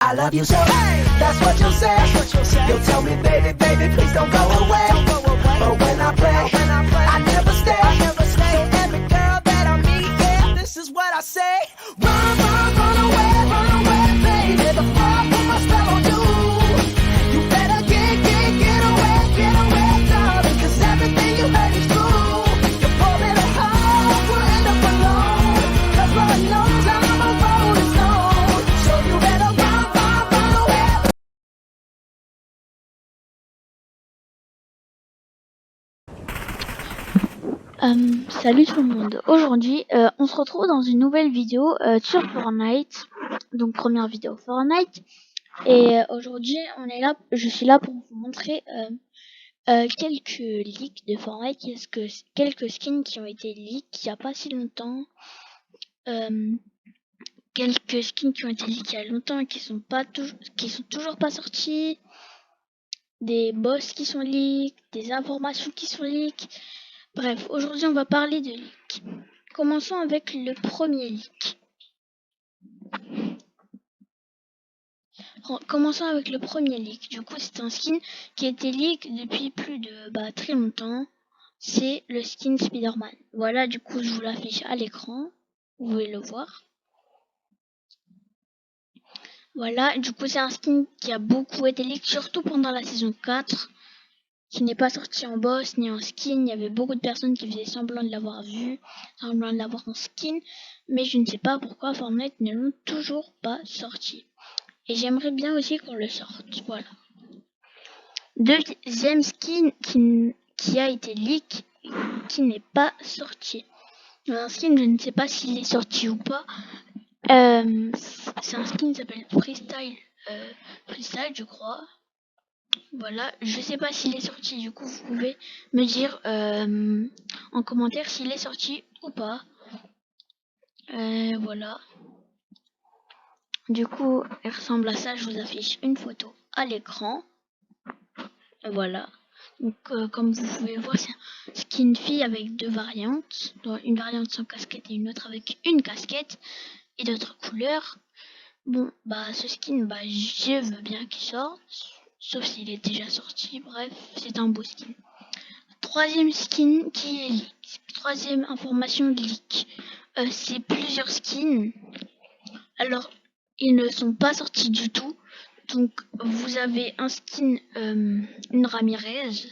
I love you so, that's what you'll say. You'll tell me, baby, baby, please don't go away. But when I play, I never stay. So every girl that I meet, yeah, this is what I say. Run, run away, baby, before I put my spell on you. You better get away, darling, 'cause everything you heard is true. You're falling apart, we'll end up alone. 'Cause Lord knows I'm a rolling stone. So you better run away. Salut tout le monde. Aujourd'hui, on se retrouve dans une nouvelle vidéo sur Fortnite. Donc première vidéo Fortnite. Et aujourd'hui, je suis là pour vous montrer quelques leaks de Fortnite, quelques skins qui ont été leaks il y a pas si longtemps. Quelques skins qui ont été leaks il y a longtemps et qui sont toujours pas sortis. Des boss qui sont leaks, des informations qui sont leaks. Bref, aujourd'hui on va parler de leaks. Commençons avec le premier leak. Du coup, c'est un skin qui a été leak depuis plus de très longtemps. C'est le skin Spider-Man. Voilà, du coup, je vous l'affiche à l'écran. Vous pouvez le voir. Voilà, du coup, c'est un skin qui a beaucoup été leak, surtout pendant la saison 4. Qui n'est pas sorti en boss ni en skin. Il y avait beaucoup de personnes qui faisaient semblant de l'avoir vu, semblant de l'avoir en skin, mais je ne sais pas pourquoi Fortnite ne l'ont toujours pas sorti. Et j'aimerais bien aussi qu'on le sorte. Voilà. Deuxième skin qui a été leak, qui n'est pas sorti. Un skin, je ne sais pas s'il est sorti ou pas. C'est un skin qui s'appelle Freestyle, je crois. Voilà, je sais pas s'il est sorti, du coup vous pouvez me dire en commentaire s'il est sorti ou pas. Voilà. Du coup, il ressemble à ça, je vous affiche une photo à l'écran. Voilà. Donc comme vous pouvez voir, c'est un skin fille avec deux variantes. Donc, une variante sans casquette et une autre avec une casquette et d'autres couleurs. Bon, ce skin, je veux bien qu'il sorte. Sauf s'il est déjà sorti, bref, c'est un beau skin. Troisième skin qui est leak. Troisième information leak. C'est plusieurs skins. Alors, ils ne sont pas sortis du tout. Donc, vous avez un skin, une Ramirez.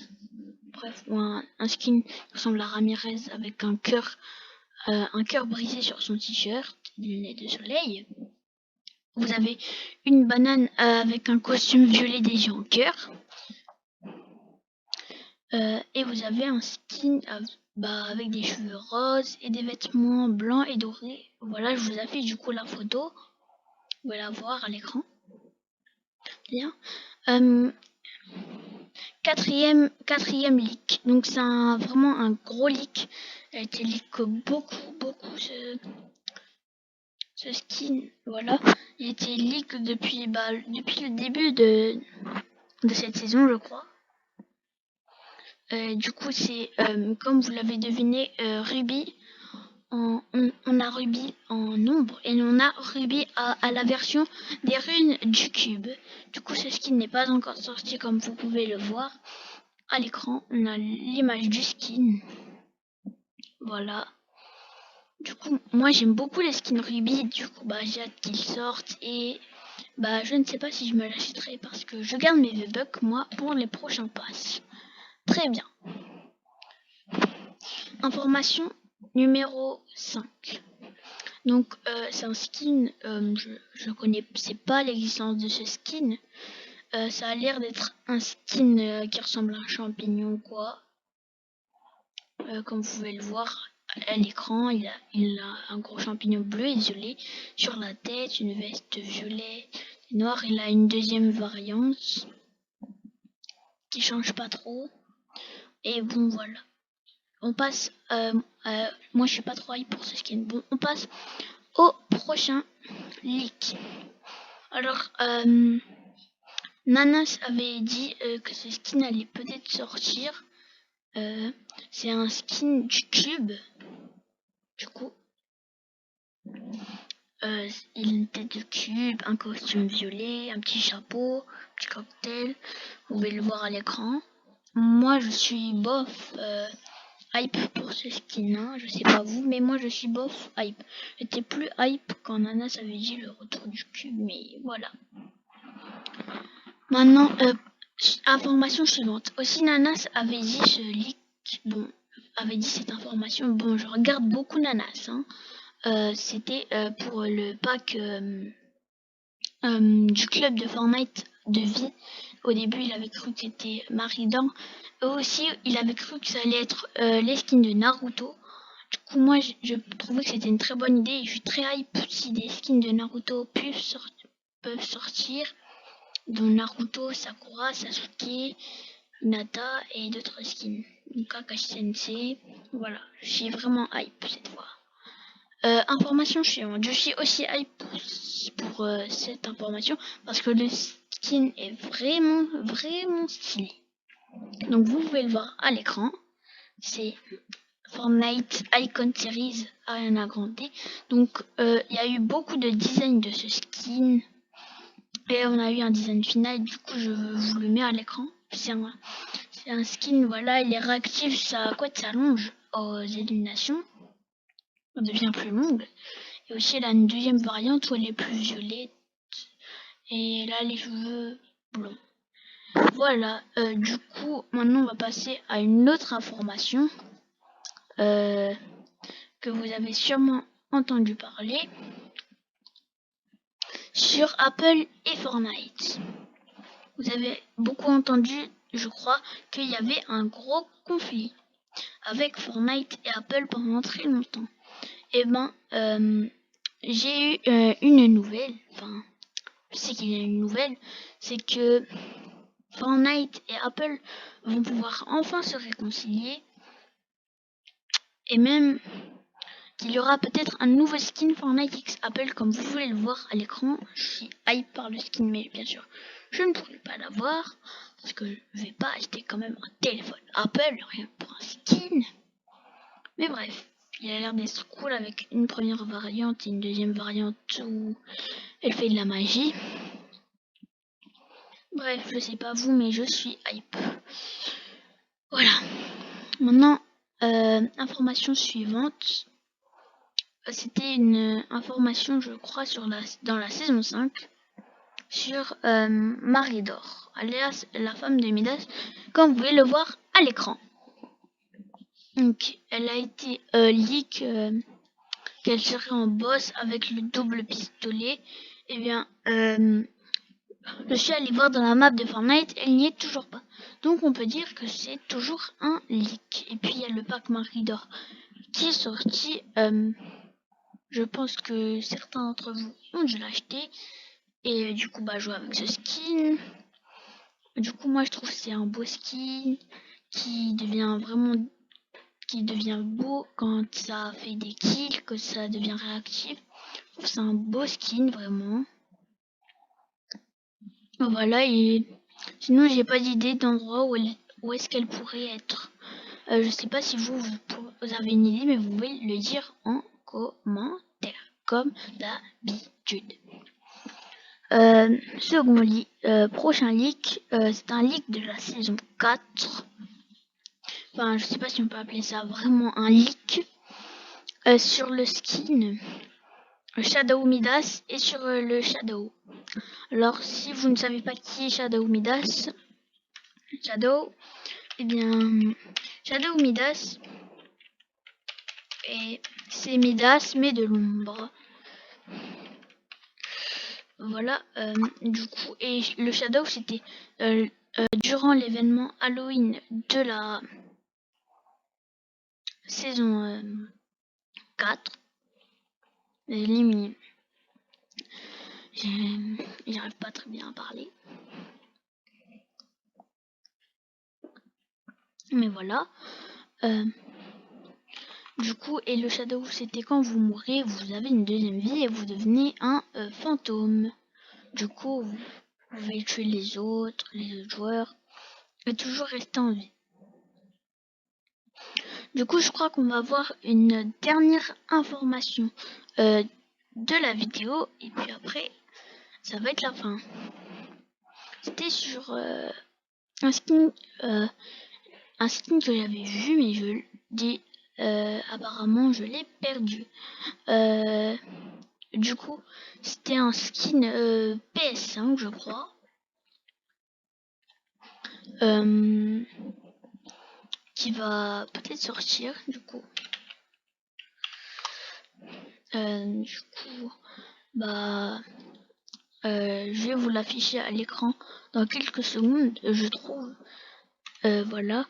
Bref, ou un skin qui ressemble à Ramirez avec un cœur brisé sur son t-shirt, des lunettes de soleil. Vous avez une banane avec un costume violet des yeux en cœur. Et vous avez un skin avec des cheveux roses et des vêtements blancs et dorés. Voilà, je vous affiche du coup la photo. Vous pouvez la voir à l'écran. Bien. Quatrième leak. Donc c'est vraiment un gros leak. Il a été leak beaucoup ce skin. Voilà. Il a été leak depuis le début de cette saison, je crois. Du coup, c'est comme vous l'avez deviné, Ruby. On a Ruby en nombre et on a Ruby à la version des runes du cube. Du coup, ce skin n'est pas encore sorti comme vous pouvez le voir à l'écran. On a l'image du skin. Voilà. Du coup, moi j'aime beaucoup les skins Ruby. Du coup, j'ai hâte qu'ils sortent et je ne sais pas si je me l'achèterai parce que je garde mes V-Bucks moi pour les prochains passes. Très bien. Information numéro 5. Donc c'est un skin, je connais pas l'existence de ce skin. Ça a l'air d'être un skin qui ressemble à un champignon quoi. Comme vous pouvez le voir à l'écran, il a un gros champignon bleu isolé sur la tête, une veste violet et noire. Il a une deuxième variante qui change pas trop. Et bon voilà. On passe, moi je suis pas trop hype pour ce skin. Bon, on passe au prochain leak. Alors, Nanas avait dit que ce skin allait peut-être sortir. C'est un skin du cube. Du coup, il a une tête de cube, un costume violet, un petit chapeau, un petit cocktail. Vous pouvez le voir à l'écran. Moi, je suis bof hype pour ce skin, hein. Je sais pas vous, mais moi je suis bof hype. J'étais plus hype quand Nanas avait dit le retour du cube, mais voilà. Maintenant, information suivante. Aussi, Nanas avait dit ce leak, bon, avait dit cette information. Bon, je regarde beaucoup Nanas, hein. C'était pour le pack du club de Fortnite de vie. Au début, il avait cru que c'était Maridor. Aussi, il avait cru que ça allait être les skins de Naruto. Du coup, moi, je trouvais que c'était une très bonne idée. Je suis très hype si des skins de Naruto peuvent sortir, dont Naruto, Sakura, Sasuke, Hinata et d'autres skins. Donc, Kakashi Sensei. Voilà, je suis vraiment hype cette fois. Information suivante. Je suis aussi hype pour cette information parce que le skin est vraiment stylé. Donc vous pouvez le voir à l'écran. C'est Fortnite Icon Series Ariana Grande. Donc il y a eu beaucoup de designs de ce skin. Et on a eu un design final. Du coup je vous le mets à l'écran. C'est un skin, voilà, il est réactif, sa couette s'allonge aux éliminations. On devient plus longue. Et aussi, elle a une deuxième variante où elle est plus violette. Et là, les cheveux blonds. Voilà. Du coup, maintenant, on va passer à une autre information que vous avez sûrement entendu parler sur Apple et Fortnite. Vous avez beaucoup entendu, je crois, qu'il y avait un gros conflit avec Fortnite et Apple pendant très longtemps. Et ben, j'ai eu une nouvelle, enfin, je sais qu'il y a une nouvelle, c'est que Fortnite et Apple vont pouvoir enfin se réconcilier, et même qu'il y aura peut-être un nouveau skin Fortnite X Apple, comme vous pouvez le voir à l'écran. Je suis hype par le skin, mais bien sûr, je ne pourrai pas l'avoir, parce que je vais pas acheter quand même un téléphone Apple, rien pour un skin. Mais bref. Il a l'air d'être cool avec une première variante et une deuxième variante où elle fait de la magie. Bref, je sais pas vous, mais je suis hype. Voilà. Maintenant, information suivante. C'était une information, je crois, dans la saison 5 sur Maridor, alias la femme de Midas, comme vous pouvez le voir à l'écran. Donc, elle a été leak qu'elle serait en boss avec le double pistolet. Eh bien, je suis allé voir dans la map de Fortnite, elle n'y est toujours pas. Donc on peut dire que c'est toujours un leak. Et puis il y a le pack Maridor qui est sorti. Je pense que certains d'entre vous ont dû l'acheter. Et du coup, bah, jouer avec ce skin. Du coup, moi je trouve que c'est un beau skin qui devient beau quand ça fait des kills, que ça devient réactif. Je trouve que c'est un beau skin vraiment. Voilà, et sinon j'ai pas d'idée d'endroit où est-ce qu'elle pourrait être. Je sais pas si vous avez une idée, mais vous pouvez le dire en commentaire, comme d'habitude. Prochain leak, c'est un leak de la saison 4. Enfin, je sais pas si on peut appeler ça vraiment un leak. Sur le skin Shadow Midas et sur le Shadow. Alors, si vous ne savez pas qui est Shadow Midas, eh bien, Shadow Midas, c'est Midas, mais de l'ombre. Voilà, du coup, et le Shadow, c'était durant l'événement Halloween de la saison 4. Éliminé. J'arrive pas très bien à parler. Mais voilà. Du coup, et le Shadow, c'était quand vous mourrez, vous avez une deuxième vie et vous devenez un fantôme. Du coup, vous pouvez tuer les autres joueurs, et toujours rester en vie. Du coup, je crois qu'on va voir une dernière information de la vidéo et puis après ça va être la fin. C'était sur un skin que j'avais vu, mais je dis apparemment je l'ai perdu. Du coup c'était un skin PS5 je crois. Qui va peut-être sortir du coup. Je vais vous l'afficher à l'écran dans quelques secondes, je trouve. Voilà.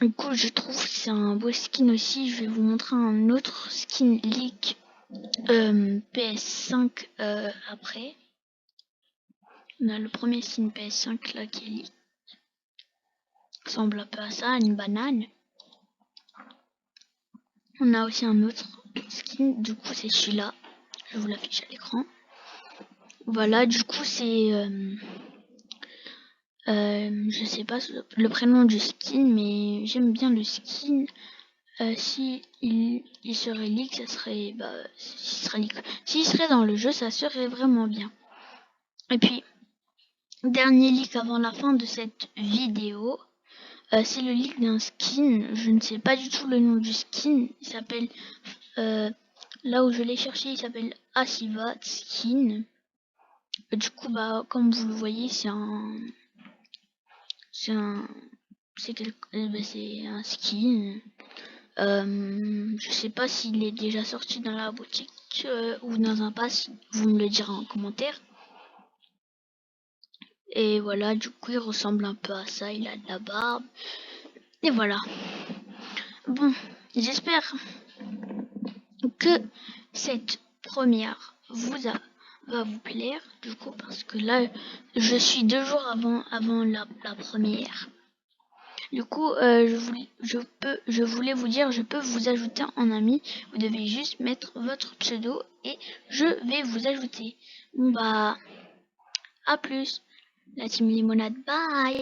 Du coup, je trouve que c'est un beau skin aussi. Je vais vous montrer un autre skin leak PS5 après. On a le premier skin PS5 là qui est leak. Ressemble un peu à ça, une banane. On a aussi un autre skin, du coup c'est celui-là. Je vous l'affiche à l'écran. Voilà, du coup c'est je sais pas le prénom du skin, mais j'aime bien le skin. Si il serait leak, ça serait s'il serait dans le jeu, ça serait vraiment bien. Et puis dernier leak avant la fin de cette vidéo, c'est le leak d'un skin. Je ne sais pas du tout le nom du skin. Il s'appelle là où je l'ai cherché, il s'appelle Asiva Skin. Du coup, comme vous le voyez, c'est un skin. Je sais pas s'il est déjà sorti dans la boutique ou dans un pass. Vous me le direz en commentaire. Et voilà, du coup, il ressemble un peu à ça. Il a de la barbe. Et voilà. Bon, j'espère que cette première va vous plaire, du coup, parce que là, je suis 2 jours avant la première. Du coup, je voulais vous dire, je peux vous ajouter en ami. Vous devez juste mettre votre pseudo et je vais vous ajouter. Bon à plus. La team Limonade, bye.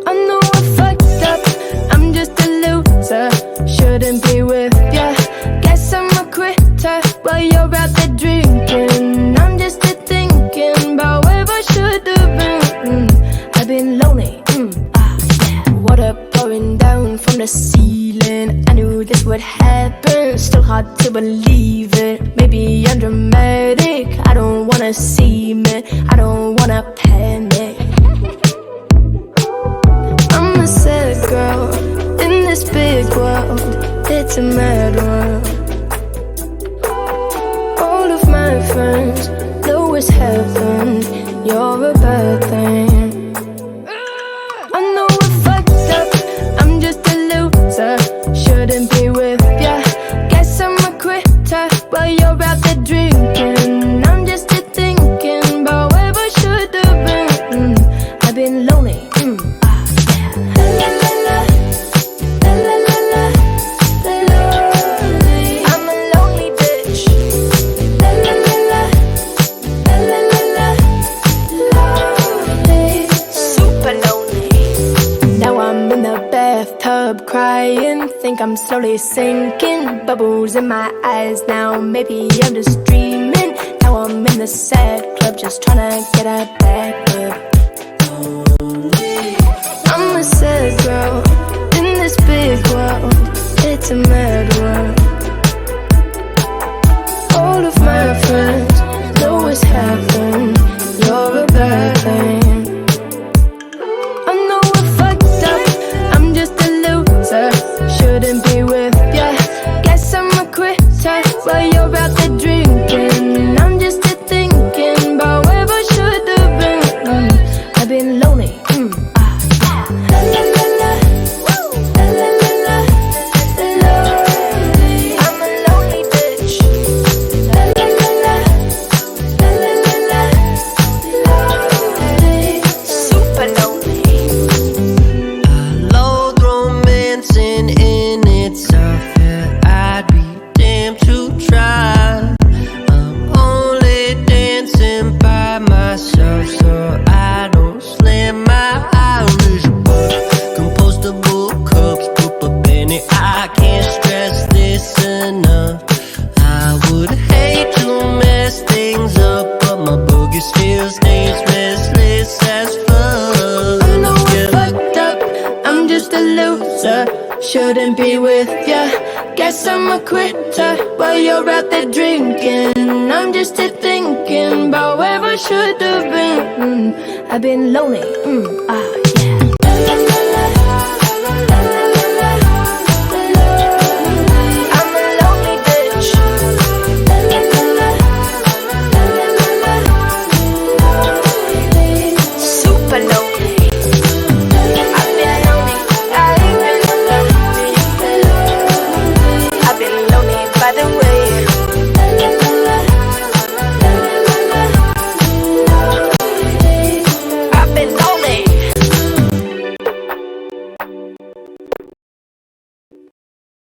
I know I fucked up, I'm just a loser. Shouldn't be with ya. Guess I'm a quitter while you're out there drinking. I'm just a thinking about where I should have been. I've been lonely, yeah. Water pouring down from the ceiling. I knew this would happen, still hard to believe it. Maybe I'm dramatic, I don't wanna see me, I don't wanna panic. I'm a sad girl in this big world, it's a mad world. All of my friends know it's heaven, you're a bad thing. I know I fucked up, I'm just a loser. Shouldn't be with ya. Guess I'm a quitter while you're out there drinking. I'm just a thinking about where I should have been. I've been lonely, La la la la, la la la la, lonely. I'm a lonely bitch. La la la la, la la la la, lonely. Super lonely. Now I'm in the bathtub crying, think I'm slowly sinking. Bubbles in my eyes now, maybe I'm just dreaming. Now I'm in the sad club, just tryna get a back up. I'm a sad girl in this big world, it's a mad world. All of my friends know it's heaven, you're a bad thing. I know I fucked up, I'm just a loser. Shouldn't be with ya. Guess I'm a quitter while you're out there drinking. I'm just a thinking about where I should have been. I've been lonely, La la la la, la la la la, lonely. I'm a lonely bitch. La la la la, la la la la, lonely. Super lonely. I loathe romancing in itself. Yeah, I'd be damned to try. can't be with ya. Guess I'm a quitter while you're out there drinking. I'm just here thinking about where I should have been. I've been lonely.